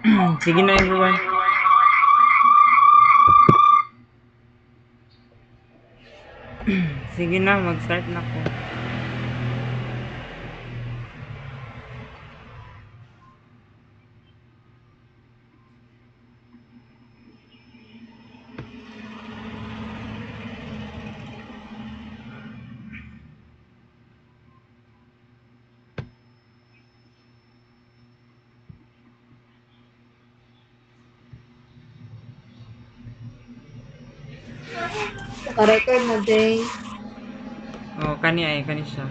Sige na everyone. Sige na, mag-start na ko. Naka-record na, Jay. Oh, kani siya.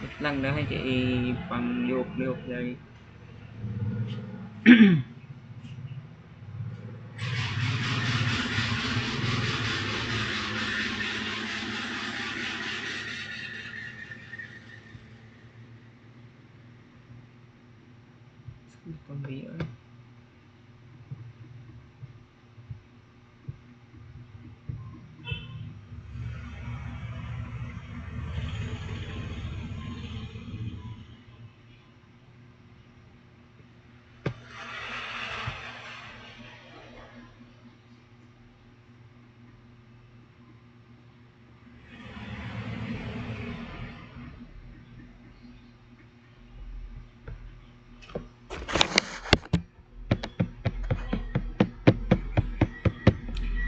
Wait lang dahil kay pang liok-liok dari. Pang VR.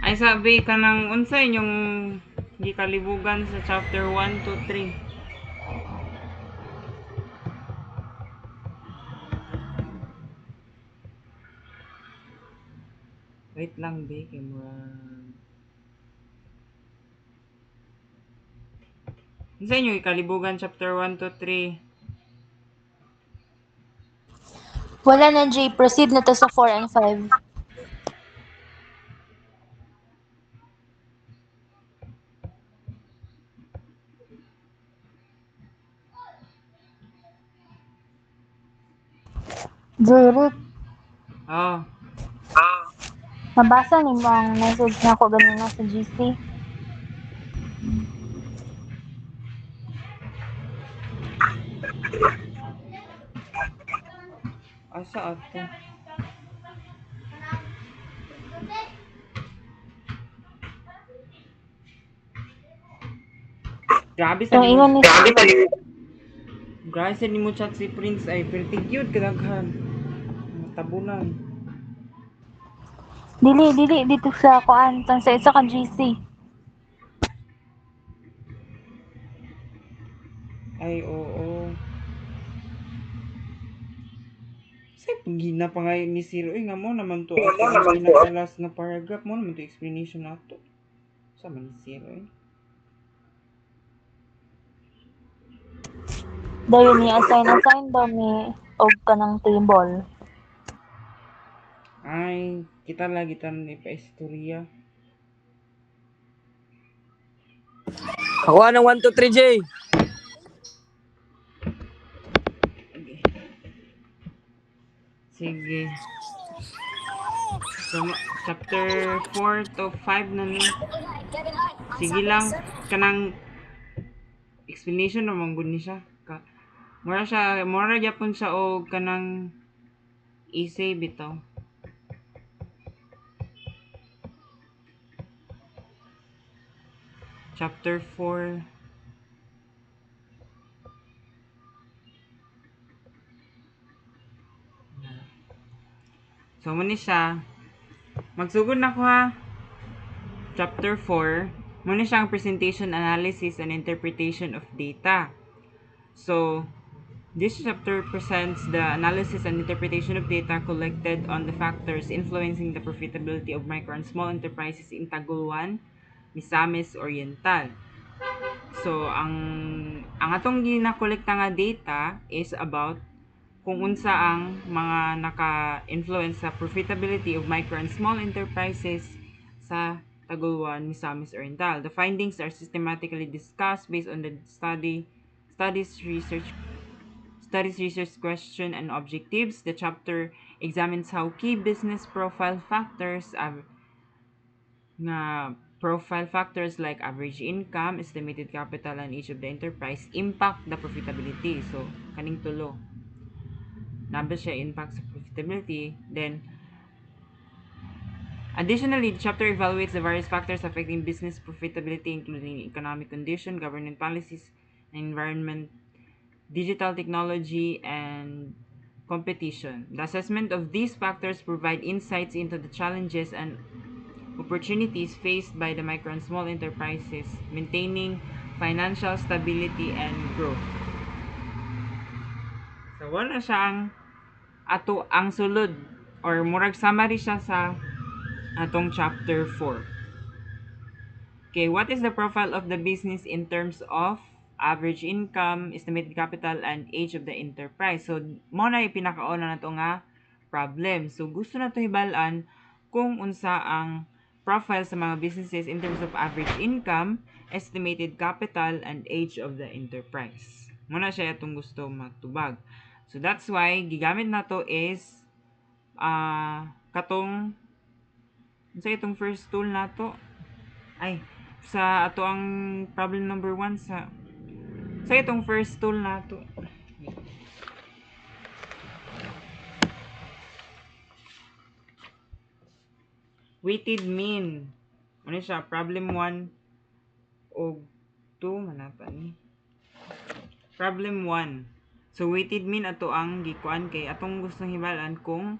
Ay sabi ka ng unsay yung gikalibugan sa chapter 1 to 3. Wait lang be, kay unsay yung gikalibugan chapter 1 to 3. Wala na, Jay. Proceed na to sa 4 and 5. Jay, Rick, Oh, nabasa ni mo ang message na ako ganina sa GC. asa ato? Grabe sa Yung nimo. ingon ni Grabe sa nimo chat si Prince ay pretty cute kadaghan. Matabunan. Dili, dito sa kuan, tan sa isa ka GC. Ay oo. Say pagina pa nga ni Zero nga mo naman to ato ang pinakalas nga paragraph mo naman to explanation nato. Sa man ni Zero eh. Dayon ni assign daw ni og kanang table. Ay, kita lagi tan ipa-istorya. Ako ng 1, 2, 3, J. Sige. So, chapter 4 to 5 na ni. Sige lang, kanang explanation naman gud ni siya. Mura gyapon siya og kanang essay bitaw. Chapter 4. So, muna siya. Magsugod na ko ha. Chapter 4. Muna siya ang presentation, analysis, and interpretation of data. So, this chapter presents the analysis and interpretation of data collected on the factors influencing the profitability of micro and small enterprises in Taguluan, Misamis Oriental. So, ang atong ginakolekta nga data is about kung unsa ang mga naka-influence sa profitability of micro and small enterprises sa Taguluan, Misamis Oriental. The findings are systematically discussed based on the studies research question and objectives. The chapter examines how key business profile factors nga profile factors like average income, estimated capital, and age of the enterprise impact the profitability. So, kaning tulo. Number siya impact sa profitability. Then, additionally, the chapter evaluates the various factors affecting business profitability, including economic condition, government policies, environment, digital technology, and competition. The assessment of these factors provide insights into the challenges and opportunities faced by the micro and small enterprises, maintaining financial stability and growth. So, wala siya ang sulod or murag summary siya sa atong chapter 4. Okay, what is the profile of the business in terms of average income, estimated capital, and age of the enterprise? So, mo na pinakauna na to nga problem. So, gusto na to hibalaan kung unsa ang profile sa mga businesses in terms of average income, estimated capital, and age of the enterprise. Muna siya itong gusto matubag. So, that's why gigamit na to is katong sa itong first tool na to ay sa ato ang problem number 1 sa itong first tool na to weighted mean ano siya problem 1 o 2 manata ni problem 1. So weighted mean ato ang gikuan kay atong gustong hibalan kung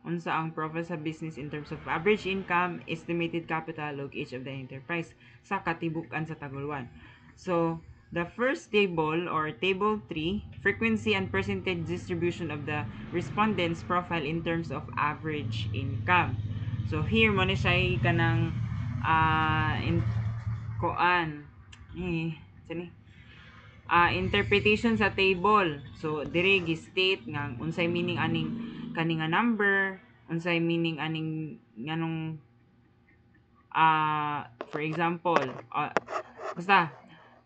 unsa ang profile sa business in terms of average income, estimated capital, ug age of the enterprise sa katibukan sa taguluan. So, the first table or table 3, frequency and percentage distribution of the respondents' profile in terms of average income. So, here mo na siya kanang interpretation sa table. So, dire gi-state nga unsay meaning aning kani nga number, unsay meaning aning nganong for example, basta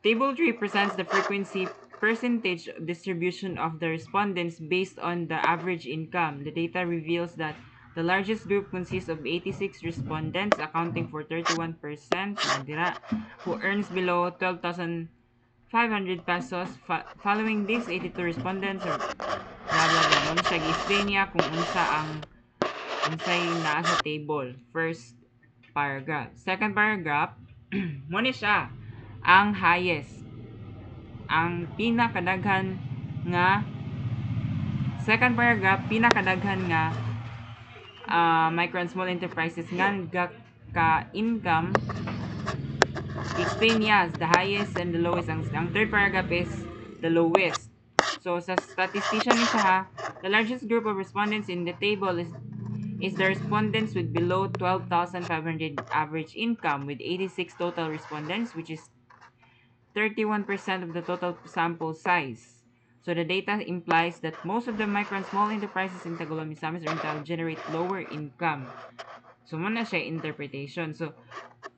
table 3 presents the frequency percentage distribution of the respondents based on the average income. The data reveals that the largest group consists of 86 respondents accounting for 31% who earns below 12,500 pesos. Following this, 82 respondents are blah blah blah. Muna siya gi-explain niya kung unsay naa sa table. First paragraph. Second paragraph, muna siya ang highest. Ang pinakadaghan nga second paragraph, pinakadaghan nga micro and small enterprises nga ka-income explain niya as the highest and the lowest. Ang third paragraph is the lowest. So, sa statistician ni siya ha, the largest group of respondents in the table is the respondents with below 12,500 average income with 86 total respondents, which is 31% of the total sample size. So, the data implies that most of the micro and small enterprises in Tagoloan, Misamis Oriental generate lower income. So, muna siya interpretation. So,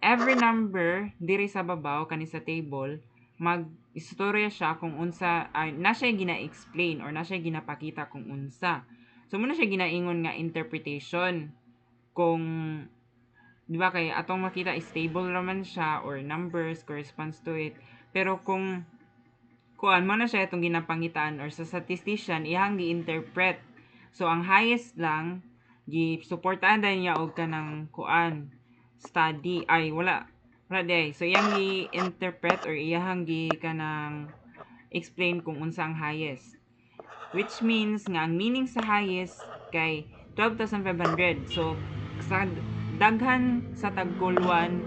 every number diri sa babaw kani sa table mag-istorya siya kung unsa na siya gina-explain or na siya ginapakita kung unsa. So muna siya ginaingon nga interpretation kung di ba kay atong makita is stable raman siya or numbers corresponds to it. Pero kung kuan mo na siya itong ginapangitaan or sa statistician iyang gi-interpret. So ang highest lang gi-suportahan dahil niya og kanang kuan study ay wala day. So iyang gi-interpret or iyang gi kanang explain kung unsa ang highest. Which means nga ang meaning sa highest kay 12,500. So sa daghan sa Taguluan,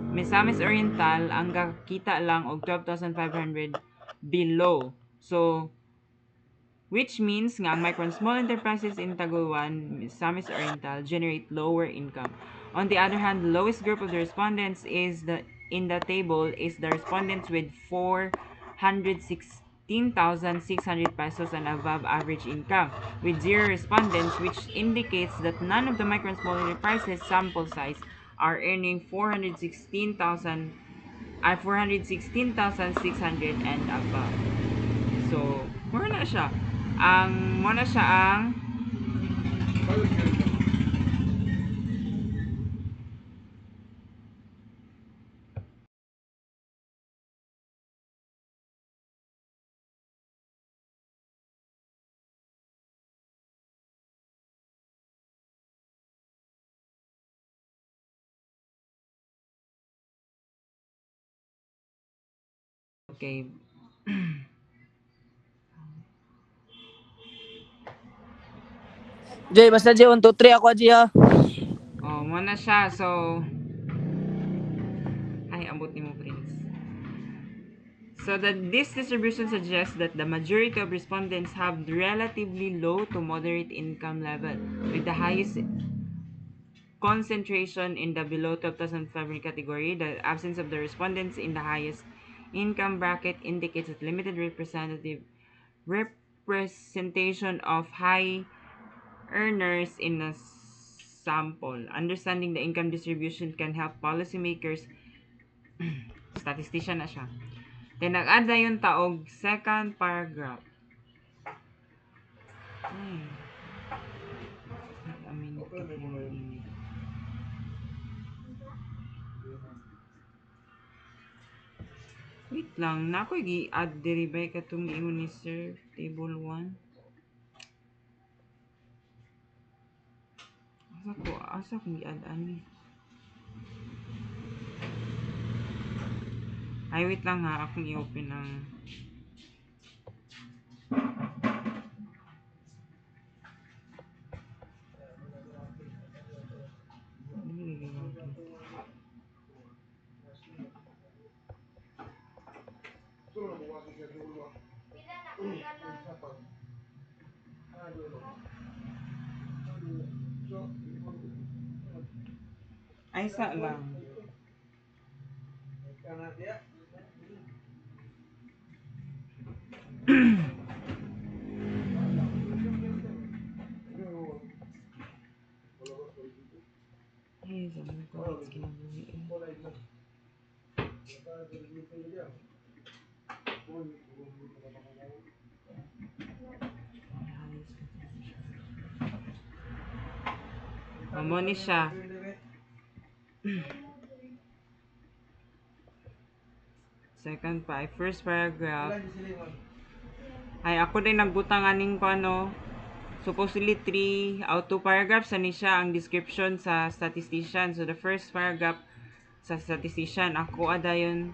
Misamis Oriental ang kakita lang og 12,500 below. So which means nga ang micro and small enterprises in Taguluan, Misamis Oriental generate lower income. On the other hand, the lowest group of the respondents in the table is the respondents with 416,600 pesos and above average income, with 0 respondents, which indicates that none of the micro and small enterprises sample size are earning 416,600 and above. So, muna siya ang Okay. Jay, basta Jay, 1, 2, 3 ako Jay ha. Oh, muna siya. So, ay, ambot ni mo, Prince. So, this distribution suggests that the majority of respondents have relatively low to moderate income level, with the highest concentration in the below 12,500 category. The absence of the respondents in the highest income bracket indicates that limited representation of high earners in a sample. Understanding the income distribution can help policymakers, statistician na siya. Then, nag-add na yung taog second paragraph. Ay. A minute ka lang. Wait lang, na ako i-add diri ba katong giingon ni Sir Table 1? Asa ko i-add ani? Ay, wait lang ha, akong i-open ang ay sa lang. Ay, sa mga comments kinabuhi eh. Amo ni siya. Second pa, first paragraph. Ay, ako din nagbutang aning paano. Supposedly 3 out 2 paragraphs ani siya ang description sa statistician. So the first paragraph sa statistician, ako adayon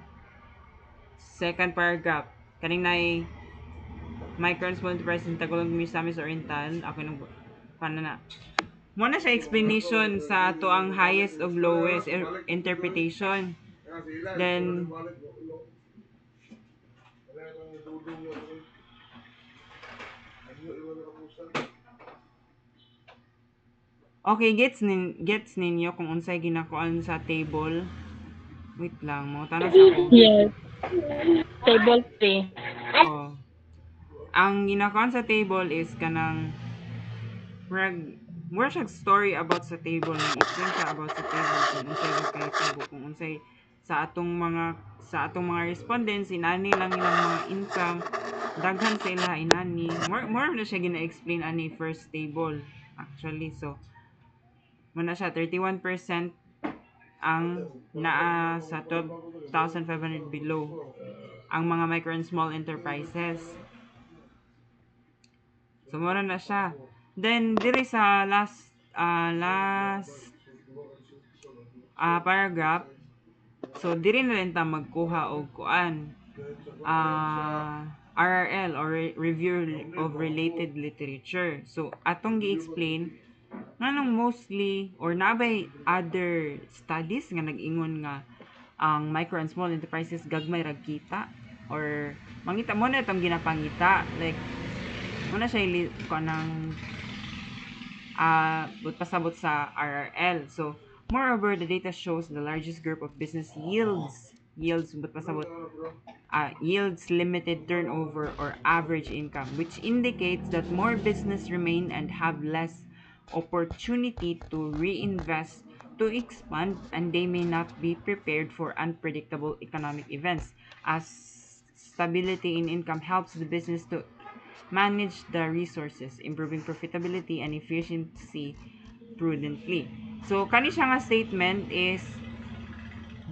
second paragraph. Kaning nay micro and small enterprise in Tagolong, Misamis Oriental. Ako nang paano na. Muna siya explanation sa ato ang highest of lowest interpretation. Then okay, gets ninyo kung unsay ginakuan sa table. Wait lang, mo tanong sa ako. Yes. Table 3. Oh. Ang ginakuan sa table is kanang more siya story about sa table, explain siya about sa table kung unsay magkahitabo, kung unsay sa atong mga respondents inani lang ilang mga income, daghan sa ila inani. More na siya gina-explain ani first table actually. So muna siya 31% ang naa sa 12,500 below ang mga micro and small enterprises. So mura na siya. Then diri sa last paragraph, so diri na rin ta magkuha og kuan RRL or Review of Related Literature. So atong gi-explain nganong mostly or nabay other studies nga nag-ingon nga ang micro and small enterprises gagmay ra kita or mangita mo na itong ginapangita, like muna siya kanang pasabot sa RRL. So moreover, the data shows the largest group of business yields limited turnover or average income, which indicates that more business remain and have less opportunity to reinvest, to expand, and they may not be prepared for unpredictable economic events, as stability in income helps the business to manage the resources, improving profitability and efficiency prudently. So kani siya nga statement is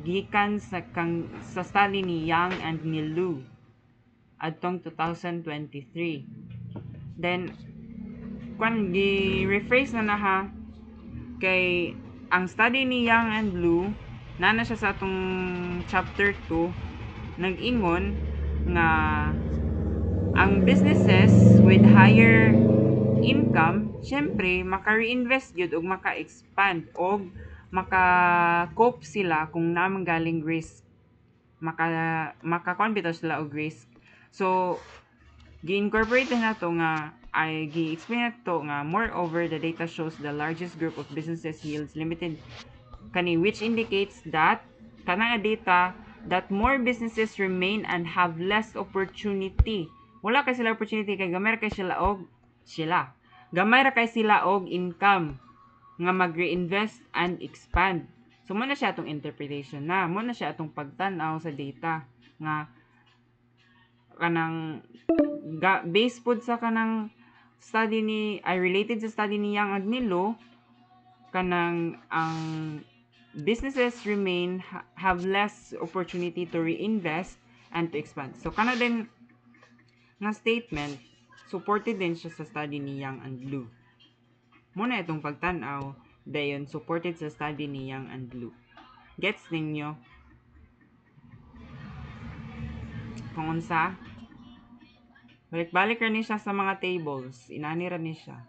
gikan sa study ni Yang and ni Lu adtong 2023. Then kung gi-rephrase na ha kay ang study ni Yang and Lu nana siya sa atong chapter 2 nag-ingon nga ang businesses with higher income, syempre maka-reinvest gyud og maka-expand og maka-cope sila kung namang galing risk. Maka-kuan bitaw sila og risk. So gi-incorporate na to nga ay gi-explain na to nga moreover the data shows the largest group of businesses yields limited kani which indicates that kanang data that more businesses remain and have less opportunity. Wala kay sila opportunity kay gamay ra kay sila. Gamay ra kay sila og income nga mag-reinvest and expand. So mo na siya atong interpretation na, mo na siya atong pagtan-aw sa data nga kanang based pod sa kanang study ni ay related sa study ni Yang Agnilo kanang ang businesses remain have less opportunity to reinvest and to expand. So kana din nga statement supported din siya sa study ni Yang and Blue. Muna itong pagtanaw dayon supported sa study ni Yang and Blue. Gets ninyo? Kung unsa? Balik-balik ra ni siya sa mga tables. Inani ra ni siya.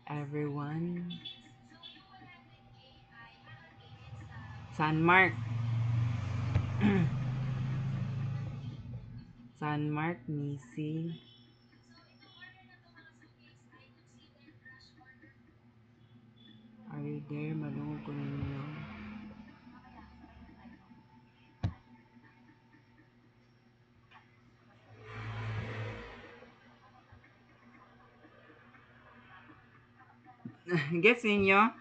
Everyone. Sanmark. Sanmark, Nisi. Are you there? Malungog ko ninyo. Gets ninyo?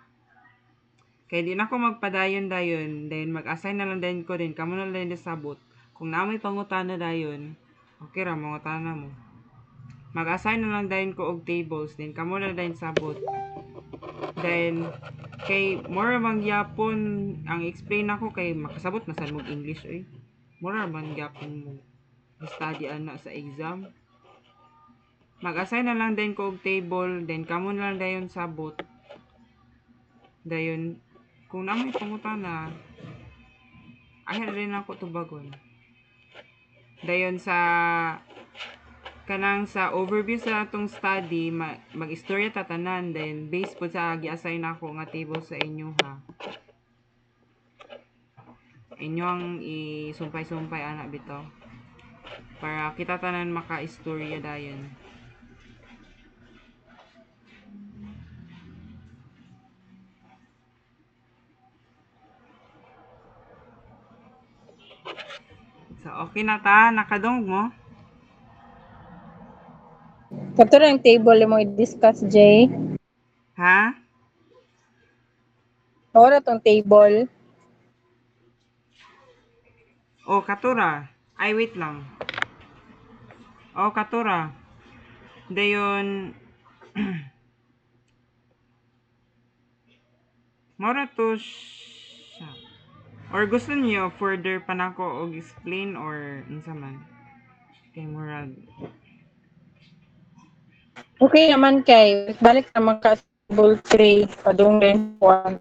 Kaya di na ako magpadayon-dayon. Then mag-assign na lang din ko din. Kamo na lang din sabot. Kung namoy pangutana dayon, okay ra, mangutana mo. Mag-assign na lang din ko og tables. Then kamo na din sabot. Then, kay more bang gyapon ang explain ako kay makasabot na sad mo English oy. More bang gyapon mo study ana sa exam. Mag-assign na lang din ko og table, then kamo na lang dayon sabot. Dayon kung namoy pangutana, ayan rin ako tubagon. Dayon sa kanang sa overview sa atong study, mag-istorya tatanan, then based po sa gi-assign ako nga table sa inyo ha. Inyo ang isumpay-sumpay ana bitaw. Para kita tanan maka-istorya dayon. So, okay na ta? Nakadong mo? Kato lang table mo i-discuss, Jay. Ha? Ora tong table. Oh, katura. Ay, wait lang. Oh, katura. Dayon, mora to siya. Or gusto niyo further pa nako og explain or unsa man? Kay murag. Okay naman kay balik naman ka sa table 3 padung din 1.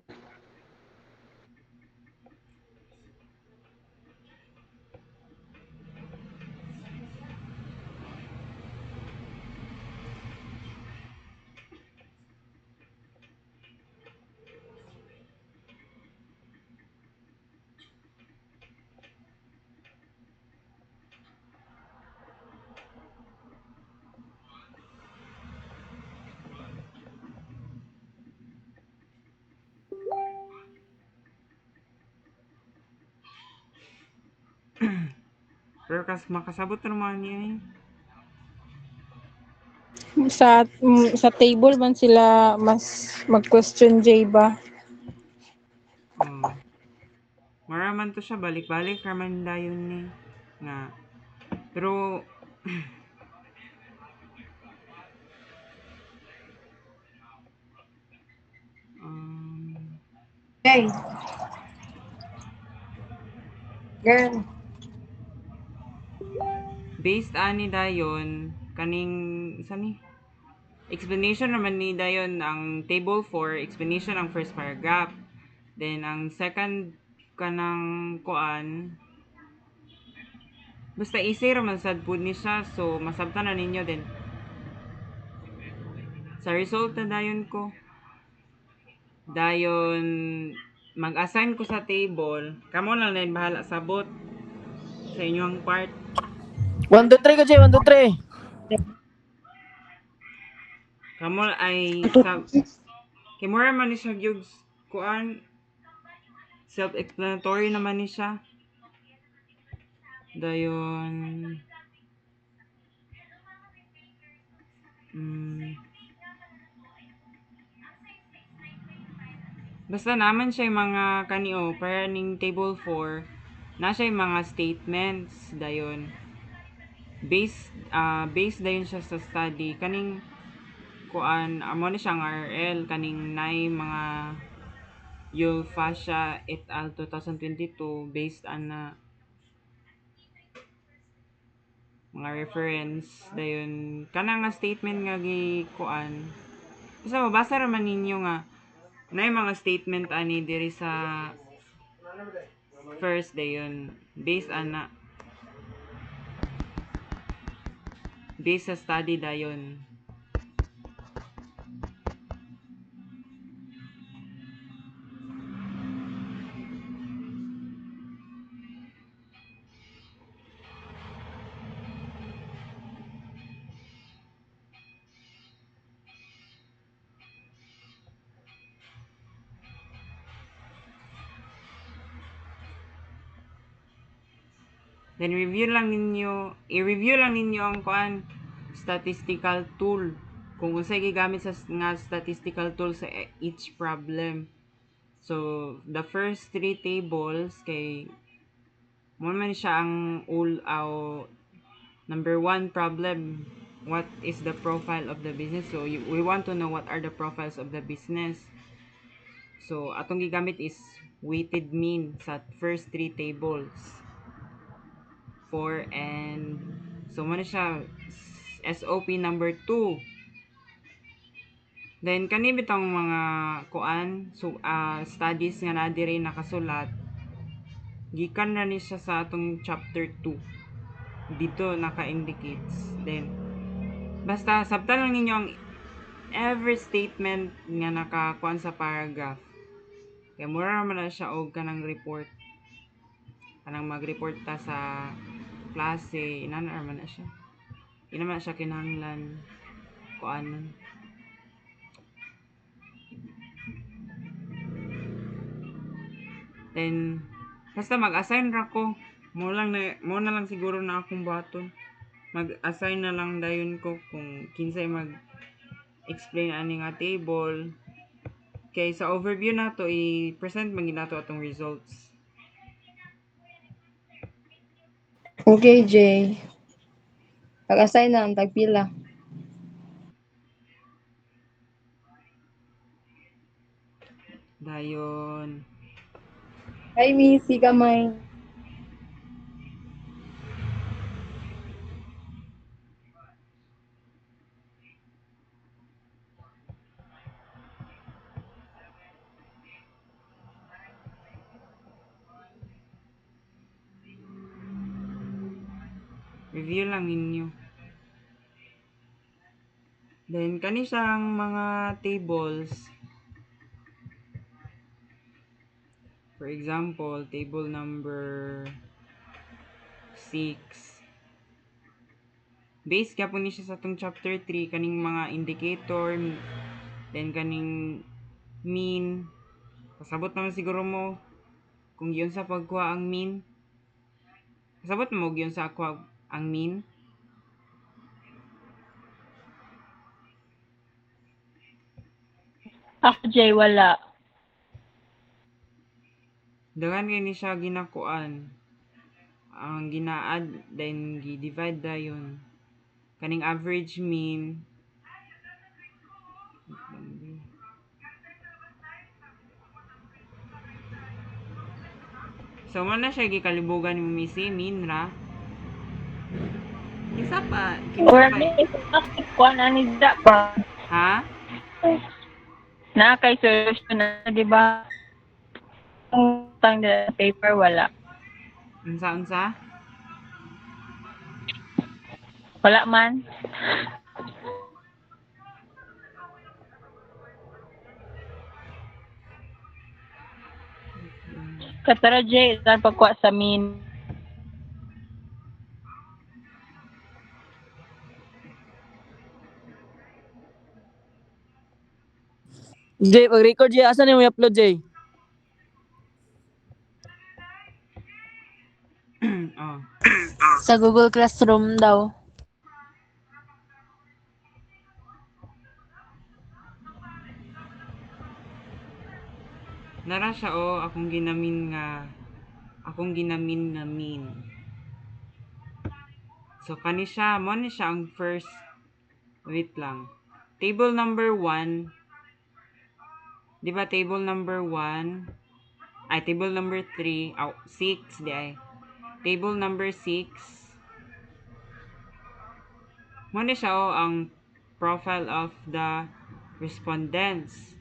Pero makasabot naman niya eh. Sa table man sila mas mag-question Jay ba? Oh. Maraman to siya, balik-balik raman dayon ni. Nga. Pero, Jay. Girl. based ani dayon, kaning, isa ni? Explanation naman ni dayon ang table 4, explanation ang first paragraph. Then ang second kanang kuan, basta easy ra man sad pud ni siya, so masabtan na ninyo din. Sa result na dayon ko, dayon mag-assign ko sa table, kamo lang din bahala sabot sa inyong part. 1, 2, 3 ko, Jay. 1, 2, 3. Kamo ay sa kimura man ni siya gyud kuan, self-explanatory naman ni siya. Dayon basta naman siya yung mga kanio para ning table 4 na siya yung mga statements dayon based dayon siya sa study kaning kuan amo ni siyang RL kaning nay mga Yul Fascia et al 2022 based on na mga reference dayon kana nga statement nga gi kuan basta mabasa raman ninyo nga nay mga statement ani diri sa first dayon based sa study dayon. Then i-review lang ninyo ang kuan statistical tool. Kung unsay gigamit sa nga statistical tool sa each problem. So, the first three tables kay mo man siya ang number one problem. What is the profile of the business? So, we want to know what are the profiles of the business. So, atong gigamit is weighted mean sa first three tables. 4 and so mo na siya SOP number 2. Then kani bitang mga kuan so studies nga na diri nakasulat gikan na ni siya sa atong chapter 2 dito naka-indicates. Then basta sabtan lang ninyo ang every statement nga nakakuan sa paragraph kaya mura man na siya og kanang report kanang mag-report ta sa klase inana man na siya ina man siya kinahanglan kuan. Then basta mag-assign ra ko mo na lang siguro na akong baton mag-assign na lang dayon ko kung kinsay mag-explain ani nga table kay sa overview na to i-present man gid nato atong results. Okay, Jay. Pag-assign na ang tagpila. Dayon Hi, Missy Gamay. review lang ninyo. Then kani siyang mga tables. For example, table number 6. Base kaya po ni siya sa atong chapter 3 kaning mga indicator then kaning mean. Pasabot naman siguro mo kung yun sa pagkuha ang mean. Pasabot mo yun sa kuha ang mean. Ako, Jay, wala. Dagan kay ni siya ginakuan. Ang gina-add then gi-divide dayon. Kaning average mean. So mo na siya gikalibugan mo misi mean ra. Isa pa, Or kinsa pa. may kuan ani da pa. Ha? Na kay solution na, di ba? butang na paper wala. Unsa? Wala man. Katara J, ilan pagkuha sa min. Jay, pag-record Jay, asan yung i-upload Jay? Oh. Sa Google Classroom daw. Nara siya akong ginamin nga min. So kani siya, mo ni siya ang first. Wait lang. Table number 1. Di ba table number 1? Ay, table number 3. 6. Di ay. Table number 6. Mo ni siya ang profile of the respondents.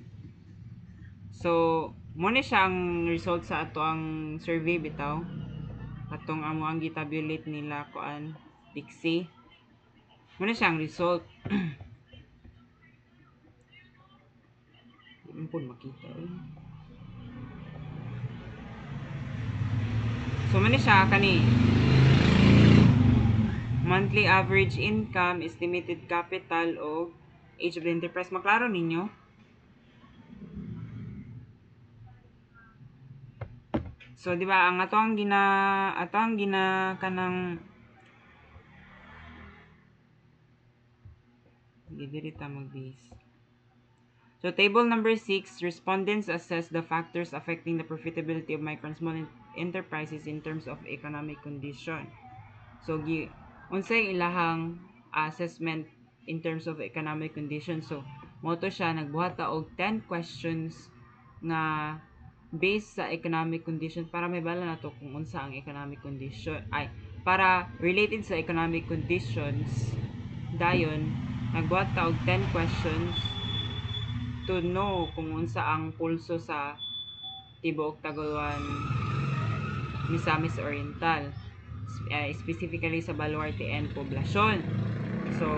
So, mo ni siya ang result sa ato ang survey bitaw. Atong amo ang gitabulate nila kuan Pixie. Mo ni siya ang result. Hindi mo po makita. So, mo ni siya kani. Monthly average income, estimated capital, o age of the enterprise. Maklaro ninyo? So, di ba, ang ato ang gina kanang gidirita mag-base. So, table number 6, respondents assess the factors affecting the profitability of micro and small enterprises in terms of economic condition. So, unsay ilahang assessment in terms of economic condition. So, moto siya nagbuhat ta og 10 questions nga based sa economic condition para may bala nato kung unsa ang economic condition ay para related sa economic conditions. Dayon nagbuhat ta og 10 questions to know kung unsa ang pulso sa tibuok Tagoloan, Misamis Oriental, specifically sa Baluarte and Poblacion. So,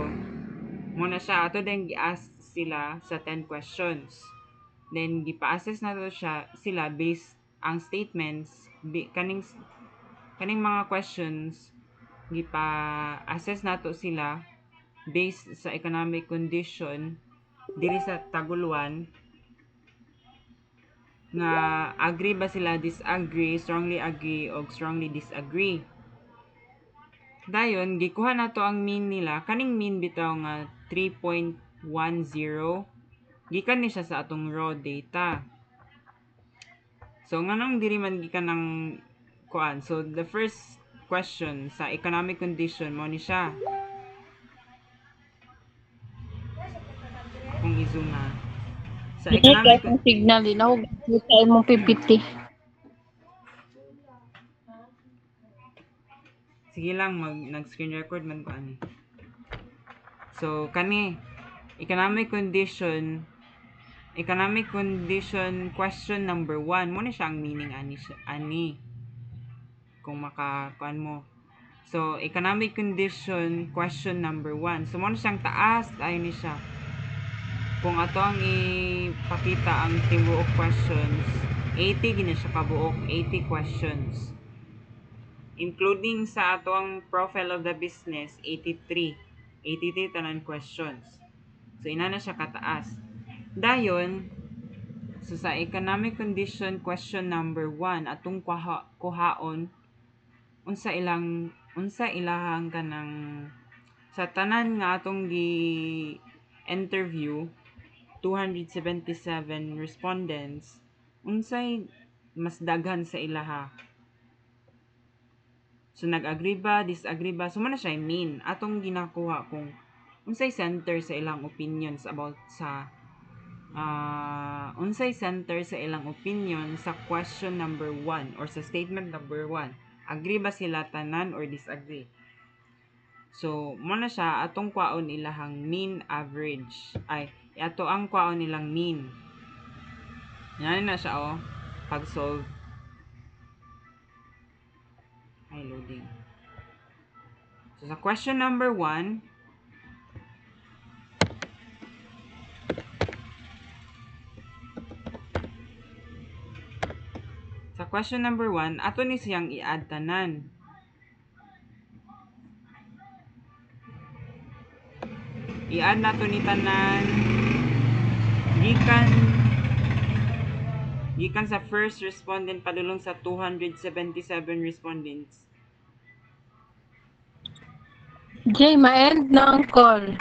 muna siya ato din gi-ask sila sa 10 questions. Then gipa-assess nato sila based ang statements kaning mga questions gipa-assess nato sila based sa economic condition diri sa Taguluan nga agree ba sila, disagree, strongly agree o strongly disagree. Dayon gikuha nato ang mean nila, kaning mean bitaw nga 3.10 gikan ni siya sa atong raw data. So nganong diri man gikan ng kuan. So the first question sa economic condition mo ni siya. Kung i-zoom na. Sa Dili economic kay signal din ako sa imong PPT. Sige lang nag-screen record man ko ani. So kani economic condition question number 1 mo ni siya ang meaning ani kung makakuan mo. So economic condition question number 1. So mo ni siyang taas ayon ni siya. Kung ato ang ipakita ang tibuok questions, 80 gina siya kabuok, 80 questions. Including sa ato ang profile of the business, 83 tanan questions. So ina na siya kataas. Dayon, so sa economic condition question number 1 atong kuhaon unsa ilahang kanang sa tanan nga atong interview 277 respondents unsay mas daghan sa ilaha. So nag-agree ba, disagree ba? So man na siya mean atong ginakuha kung unsay center sa ilang opinions about sa unsay center sa ilang opinion sa question number 1 or sa statement number 1. Agree ba sila tanan or disagree? So, mo na siya atong kwaon ilahang mean average. Ay, ato ang kwaon nilang mean. Yan na siya pag-solve. Ay, loading. So, sa question number 1, ato ni siyang i-add tanan. I-add nato ni tanan gikan sa first respondent padulong sa 277 respondents. Jay, ma-end na ang call.